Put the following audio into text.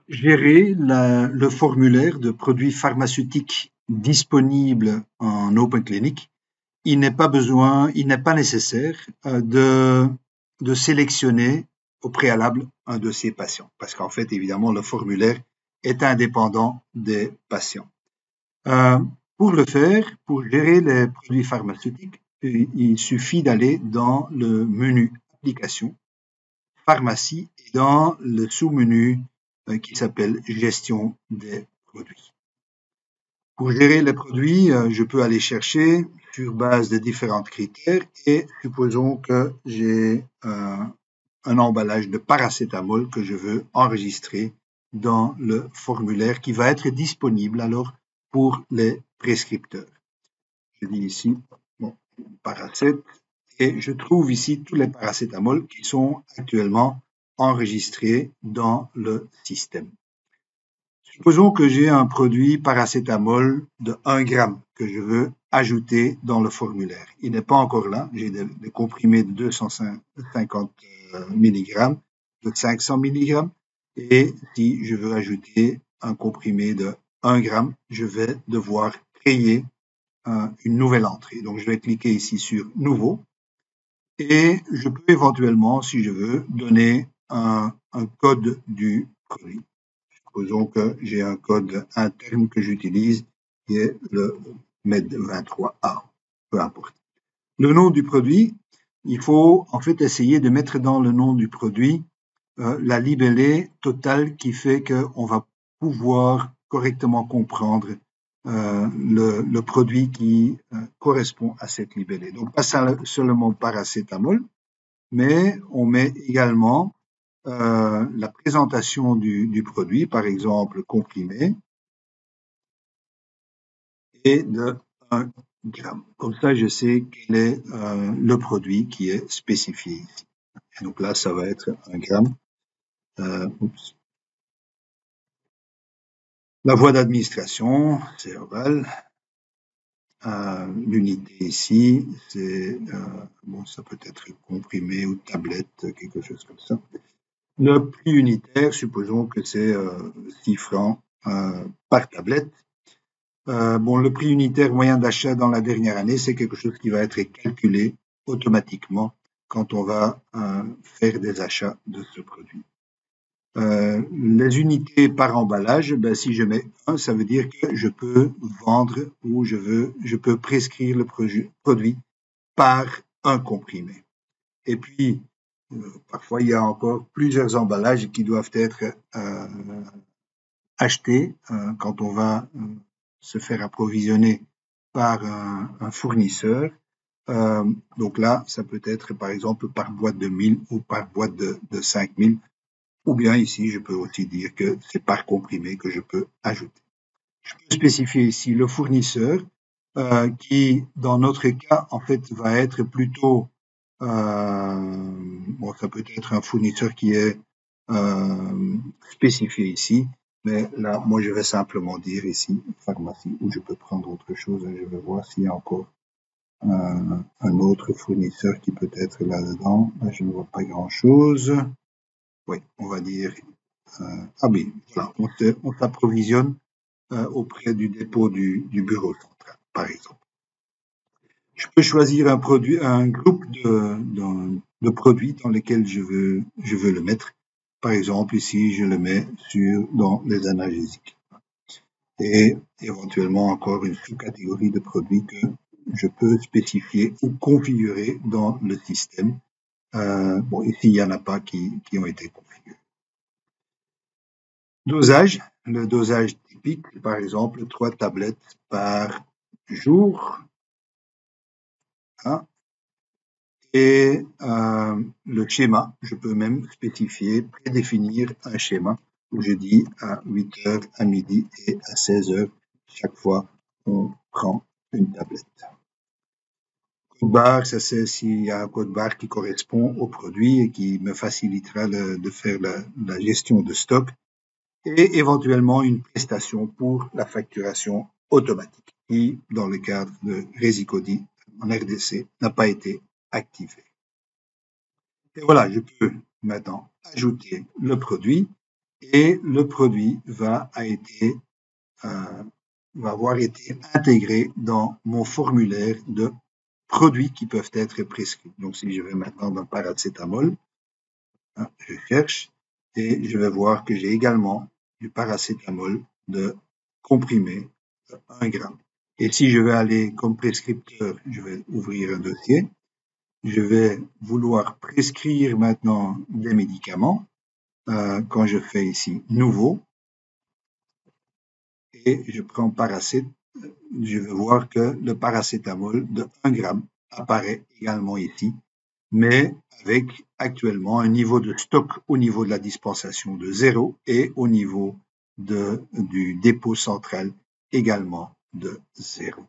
Gérer le formulaire de produits pharmaceutiques disponibles en Open Clinic, il n'est pas nécessaire de sélectionner au préalable un de ces patients, parce qu'en fait, évidemment, le formulaire est indépendant des patients. Euh, pour le faire, pour gérer les produits pharmaceutiques, il suffit d'aller dans le menu application, pharmacie, et dans le sous-menu qui s'appelle gestion des produits. Pour gérer les produits, je peux aller chercher sur base de différents critères et supposons que j'ai un emballage de paracétamol que je veux enregistrer dans le formulaire qui va être disponible alors pour les prescripteurs. Je dis ici, bon, paracét, et je trouve ici tous les paracétamols qui sont actuellement enregistrés dans le système. Supposons que j'ai un produit paracétamol de 1 gramme que je veux ajouter dans le formulaire. Il n'est pas encore là. J'ai des comprimés de 250 mg, de 500 mg. Et si je veux ajouter un comprimé de 1 gramme, je vais devoir créer une nouvelle entrée. Donc, je vais cliquer ici sur Nouveau. Et je peux éventuellement, si je veux, donner un code du produit. Supposons que j'ai un code interne que j'utilise qui est le MED23A, peu importe. Le nom du produit, il faut en fait essayer de mettre dans le nom du produit la libellée totale qui fait qu'on va pouvoir correctement comprendre le produit qui correspond à cette libellée. Donc pas seulement paracétamol, mais on met également la présentation du produit, par exemple comprimé, et de 1 gramme. Comme ça, je sais quel est le produit qui est spécifié ici. Et donc là, ça va être 1 gramme. La voie d'administration, c'est oral. L'unité ici, c'est bon, ça peut être comprimé ou tablette, quelque chose comme ça. Le prix unitaire, supposons que c'est 6 francs par tablette. Bon, le prix unitaire moyen d'achat dans la dernière année, c'est quelque chose qui va être calculé automatiquement quand on va faire des achats de ce produit. Les unités par emballage, ben, si je mets 1, ça veut dire que je peux vendre ou je peux prescrire le produit par un comprimé. Et puis, parfois, il y a encore plusieurs emballages qui doivent être achetés quand on va se faire approvisionner par un fournisseur. Donc là, ça peut être par exemple par boîte de 1000 ou par boîte de 5000. Ou bien ici, je peux aussi dire que c'est par comprimé que je peux ajouter. Je peux spécifier ici le fournisseur qui, dans notre cas, en fait, va être plutôt bon, ça peut être un fournisseur qui est spécifié ici, mais là, moi, je vais simplement dire ici pharmacie, ou je peux prendre autre chose. Je vais voir s'il y a encore un autre fournisseur qui peut être là-dedans. Là, je ne vois pas grand-chose. Oui, on va dire. Ah oui, voilà, on s'approvisionne auprès du dépôt du bureau central, par exemple. Je peux choisir un groupe de produits dans lesquels je veux le mettre. Par exemple, ici, je le mets dans les analgésiques. Et éventuellement encore une sous-catégorie de produits que je peux spécifier ou configurer dans le système. Bon, ici, il n'y en a pas qui ont été configurés. Dosage. Le dosage typique, par exemple, 3 tablettes par jour. Hein. Et le schéma, je peux même spécifier, prédéfinir un schéma où je dis à 8 heures, à midi et à 16 heures, chaque fois on prend une tablette. Code barre, ça c'est s'il y a un code barre qui correspond au produit et qui me facilitera de faire la gestion de stock, et éventuellement une prestation pour la facturation automatique qui, dans le cadre de Resicody en RDC, n'a pas été activée. Et voilà, je peux maintenant ajouter le produit et le produit va avoir été intégré dans mon formulaire de produits qui peuvent être prescrits. Donc, si je vais maintenant dans paracétamol, je cherche et je vais voir que j'ai également du paracétamol de comprimé de 1 gramme. Et si je vais aller comme prescripteur, je vais ouvrir un dossier. Je vais vouloir prescrire maintenant des médicaments. Quand je fais ici nouveau et je prends paracétamol, je vais voir que le paracétamol de 1 gramme apparaît également ici, mais avec actuellement un niveau de stock au niveau de la dispensation de 0 et au niveau du dépôt central également de 0.